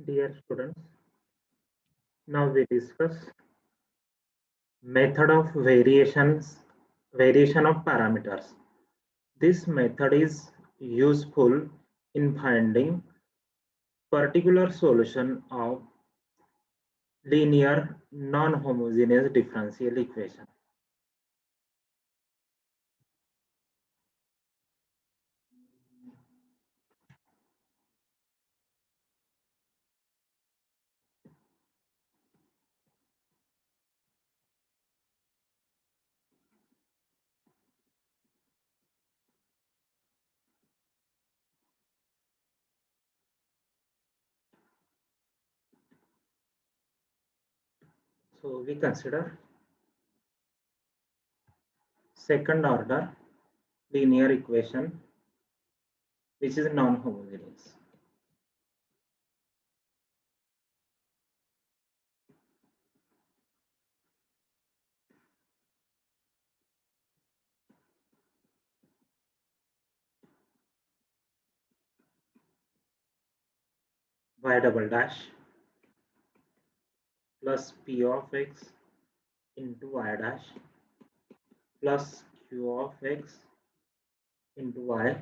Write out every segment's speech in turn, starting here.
Dear students, now we discuss method of variation of parameters. This method is useful in finding particular solution of linear non-homogeneous differential equation. So we consider second order linear equation which is non-homogeneous. Y double dash plus P of x into y dash plus Q of x into y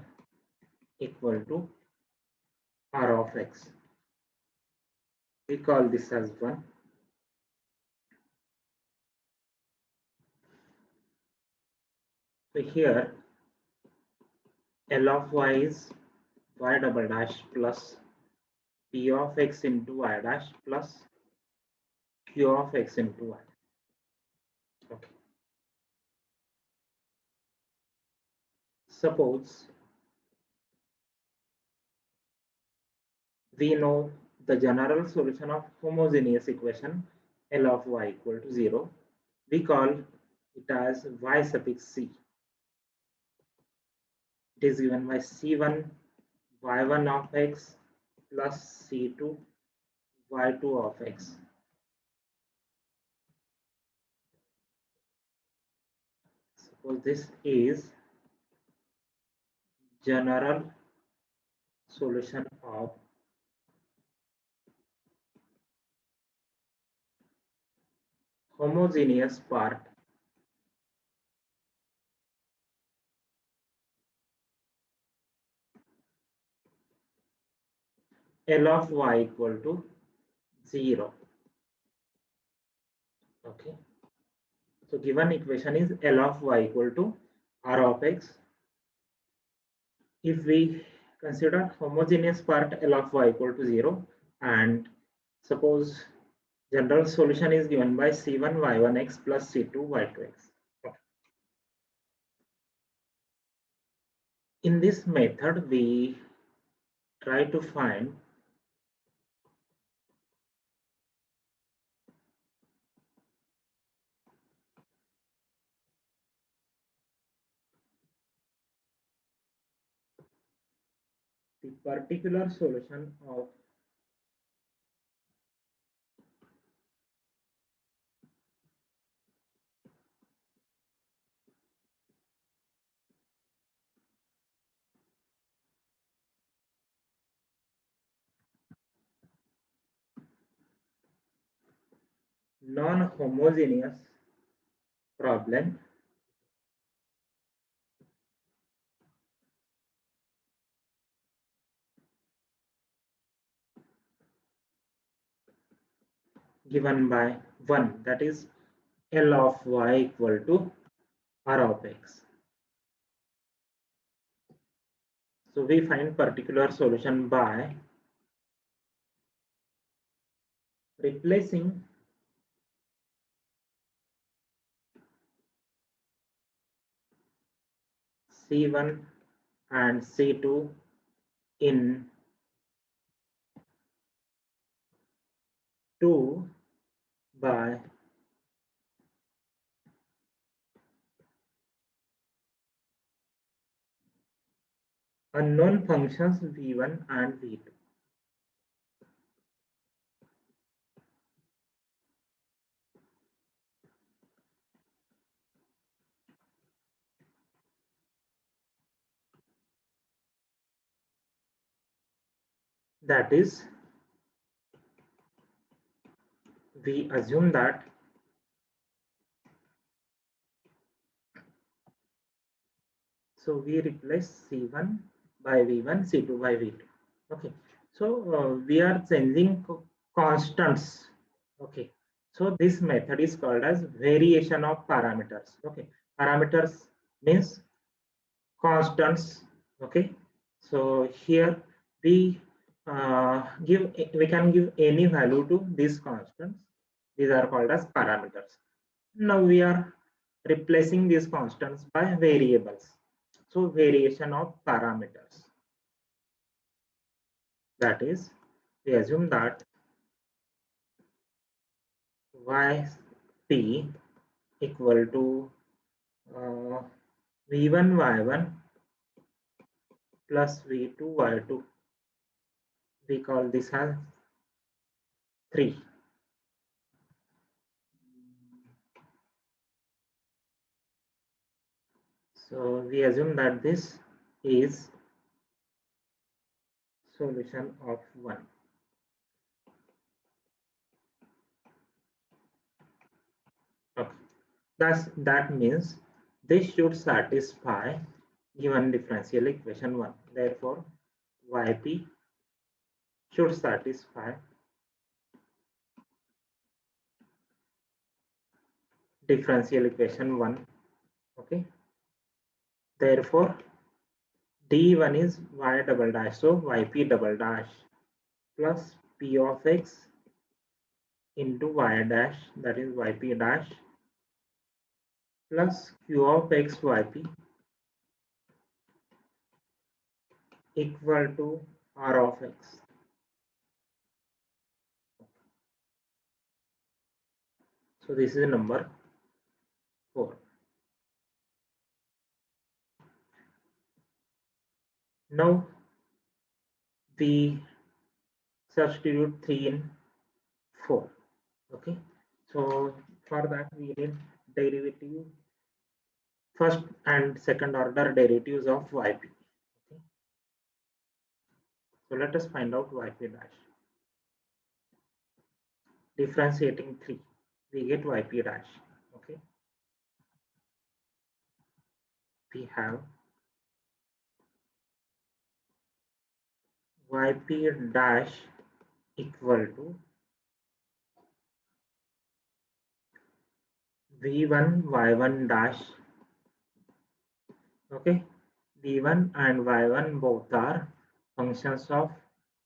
equal to R of x. We call this as 1. So here L of y is y double dash plus P of x into y dash plus Q of x into y. Okay. Suppose we know the general solution of homogeneous equation L of y equal to 0. We call it as y suffix c. It is given by c1 y1 of x plus c2 y2 of x. Suppose this is general solution of homogeneous part L of y equal to 0. Okay. So given equation is L of y equal to R of x. If we consider homogeneous part L of y equal to 0 and suppose general solution is given by C1 y1x plus C2 y2x. Okay. In this method, we try to find the particular solution of non-homogeneous problem given by 1, that is L of y equal to R of x. So we find particular solution by replacing C1 and C2 in 2 by unknown functions v1 and v2. That is we assume that so we replace C1 by V1, C2 by V2. Okay, so we are changing constants. Okay, so this method is called as variation of parameters. Okay, parameters means constants. Okay, so here we we can give any value to these constants. These are called as parameters. Now we are replacing these constants by variables. So variation of parameters. That is, we assume that yp equal to uh, v1 y1 plus v2 y2. We call this as 3. So we assume that this is solution of 1. Okay. That means this should satisfy given differential equation 1. Therefore, yp should satisfy differential equation 1. Okay. Therefore, d1 is y double dash. So yp double dash plus p of x into y dash, that is yp dash, plus q of x yp equal to r of x. So this is number 4. Now we substitute 3 in 4. Okay. So for that we need derivative, first and second order derivatives of yp. Okay. So let us find out yp dash. Differentiating 3, we get yp dash. Okay. We have yp dash equal to v1 y1 dash. Okay, v1 and y1 both are functions of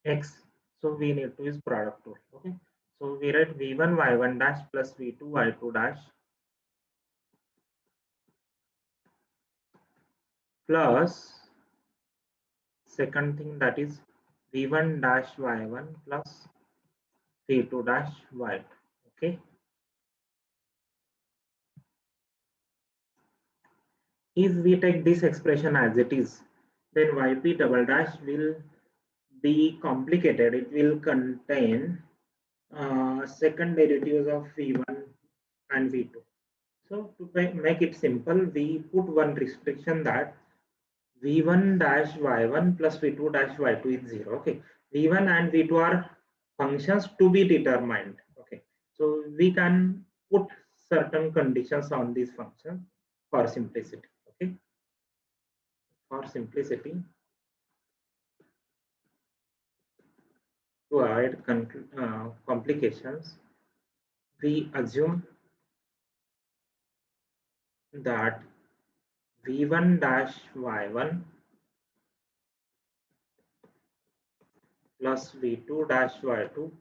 x, so we need to use product rule. Okay, so we write v1 y1 dash plus v2 y2 dash plus second thing, that is v1 dash y1 plus v2 dash y2. Okay, if we take this expression as it is, then yp double dash will be complicated. It will contain second derivatives of v1 and v2. So to make it simple, we put one restriction that v1 dash y1 plus v2 dash y2 is 0. Okay, v1 and v2 are functions to be determined. Okay, so we can put certain conditions on these functions for simplicity. Okay, for simplicity, to avoid complications, we assume that v1 dash y1 plus v2 dash y2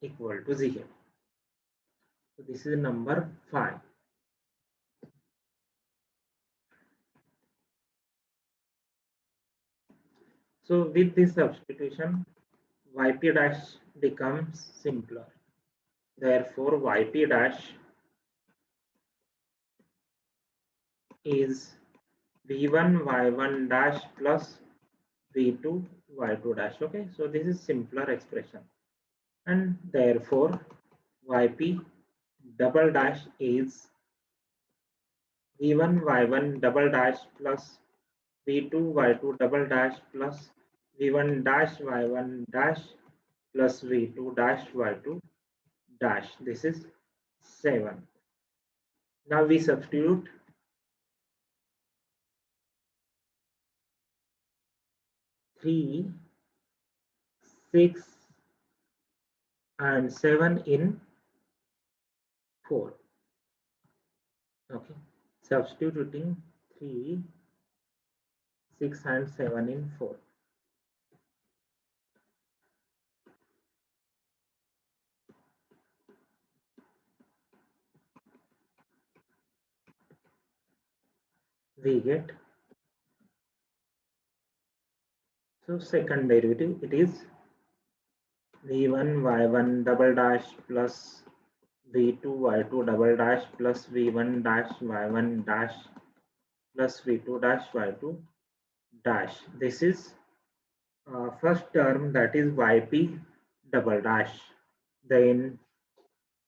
equal to 0. So this is number 5. So with this substitution, yp dash becomes simpler. Therefore, yp dash is v1 y1 dash plus v2 y2 dash. Okay, so this is simpler expression, and therefore yp double dash is v1 y1 double dash plus v2 y2 double dash plus v1 dash y1 dash plus v2 dash y2 dash. This is 7. Now we substitute 3, 6 and 7 in 4. Okay, substituting 3, 6 and 7 in 4. We get, so second derivative, it is v1 y1 double dash plus v2 y2 double dash plus v1 dash y1 dash plus v2 dash y2 dash. This is first term, that is yp double dash, then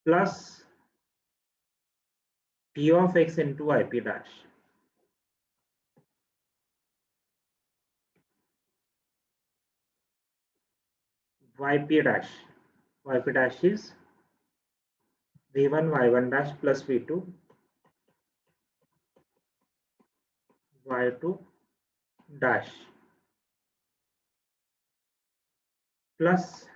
plus p of x into yp dash. Yp dash is v1 y1 dash plus v2 y2 dash plus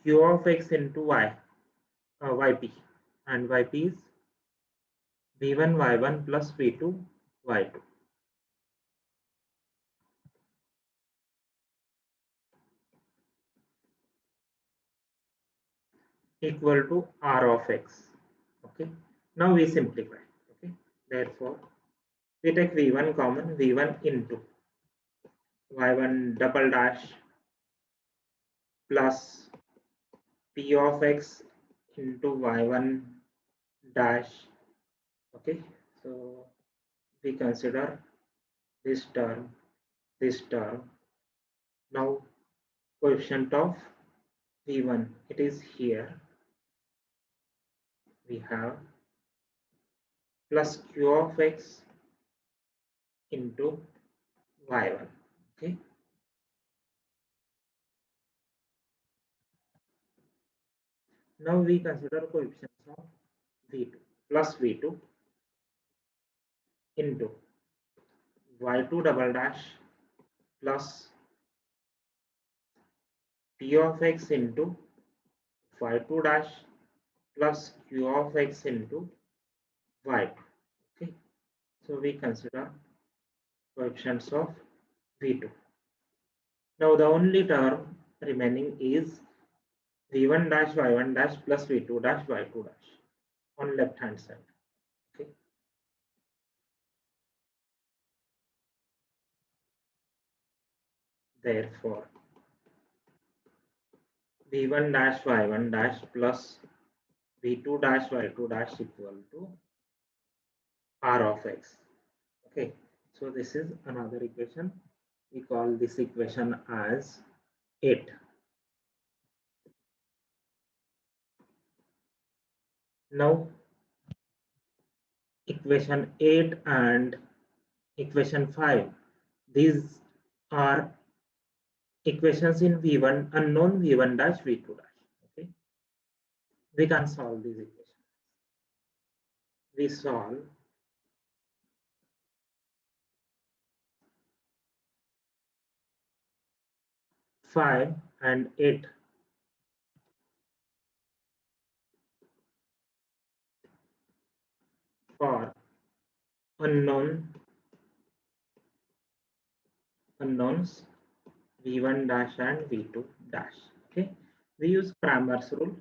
q of x into yp, and yp is v1 y1 plus v2 y2 equal to r of x. Okay, now we simplify. Okay, therefore we take v1 common, v1 into y1 double dash plus p of x into y1 dash. Okay, so we consider this term, this term. Now coefficient of v1, it is here. We have plus q of x into y1. Okay, now we consider coefficients of v2 plus v2 into y2 double dash plus p of x into y2 dash plus q of x into y2. Okay, so we consider coefficients of v2. Now the only term remaining is v1 dash y1 dash plus v2 dash y2 dash on left hand side. Okay, therefore v1 dash y1 dash plus v2 dash y2 dash equal to r of x. Okay, so this is another equation. We call this equation as 8. Now equation 8 and equation 5, these are equations in v1 unknown, v1 dash v2 dash. Okay, we can solve these equations. We solve 5 and 8 for unknowns v1 dash and v2 dash. Okay, we use Cramer's rule.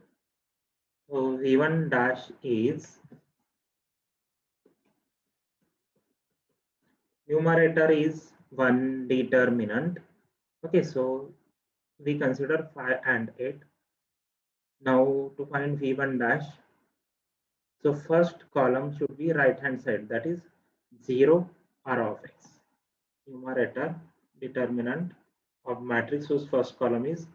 So v1 dash is, numerator is 1 determinant. Okay, so we consider 5 and 8. Now to find v1 dash, so first column should be right hand side, that is 0 r of x. Numerator, determinant of matrix whose first column is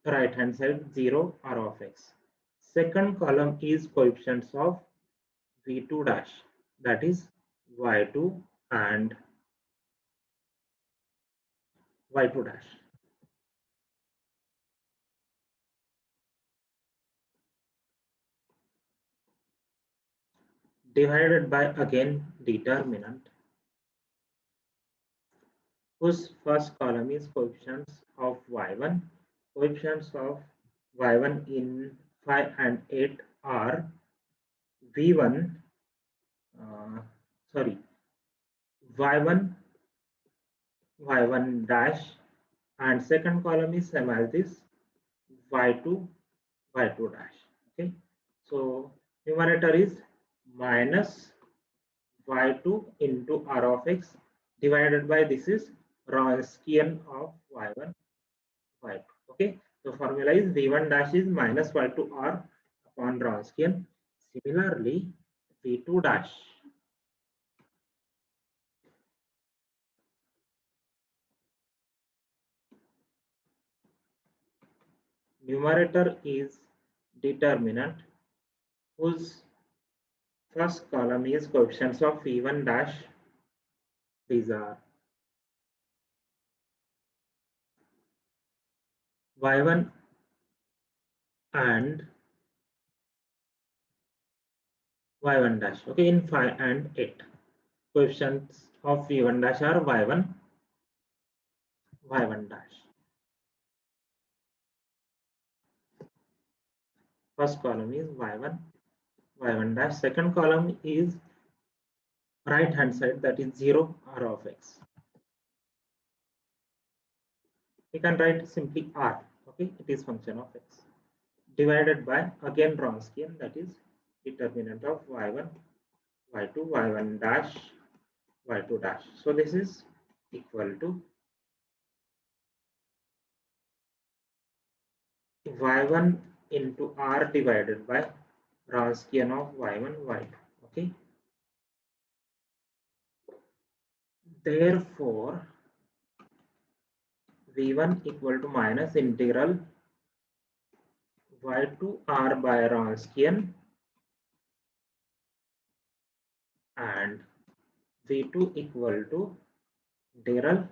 right hand side 0 r of x. Second column is coefficients of v2 dash, that is y2 and y2 dash. divided by again determinant whose first column is coefficients of y1. Coefficients of y1 in 5 and 8 are v1, sorry, y1, y1 dash, and second column is same as this, y2, y2 dash. Okay, so numerator is minus y2 into r of x divided by this is Wronskian of y1, y2. Okay, so formula is v1 dash is minus y2 r upon Wronskian. Similarly, v2 dash numerator is determinant whose first column is coefficients of v1 dash. These are y1 and y1 dash. Okay, in 5 and 8 coefficients of v1 dash are y1, y1 dash. First column is y1, y1 dash. Second column is right hand side, that is 0 r of x. We can write simply r. Okay, it is function of x divided by again Wronskian, that is determinant of y1, y2, y1 dash, y2 dash. So this is equal to y1 into r divided by Wronskian of y1, y2. Okay, therefore v1 equal to minus integral y2 r by Wronskian and v2 equal to integral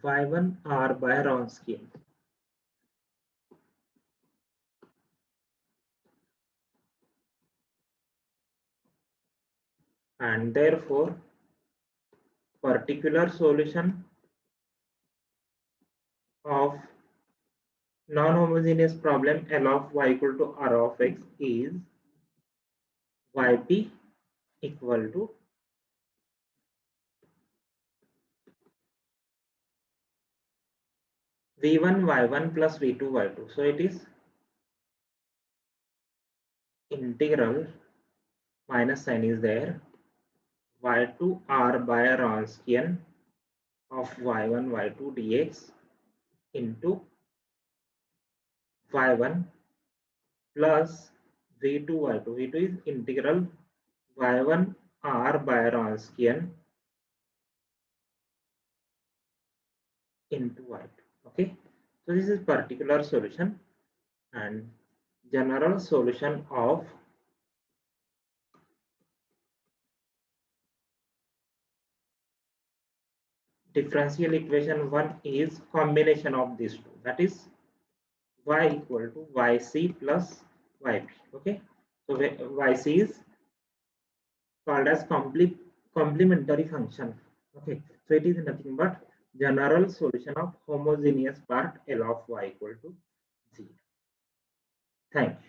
y1 r by Wronskian. And therefore particular solution of non-homogeneous problem L of y equal to r of x is yp equal to v1 y1 plus v2 y2. So it is integral, minus sign is there, y2 r by Wronskian of y1 y2 dx into y1 plus v2 y2. v2 is integral y1 r by Wronskian into y2. Okay, so this is particular solution and general solution of differential equation 1 is combination of these two, that is y equal to yc plus yp. Okay, so yc is called as complementary function. Okay, so it is nothing but general solution of homogeneous part L of y equal to 0. Thank you.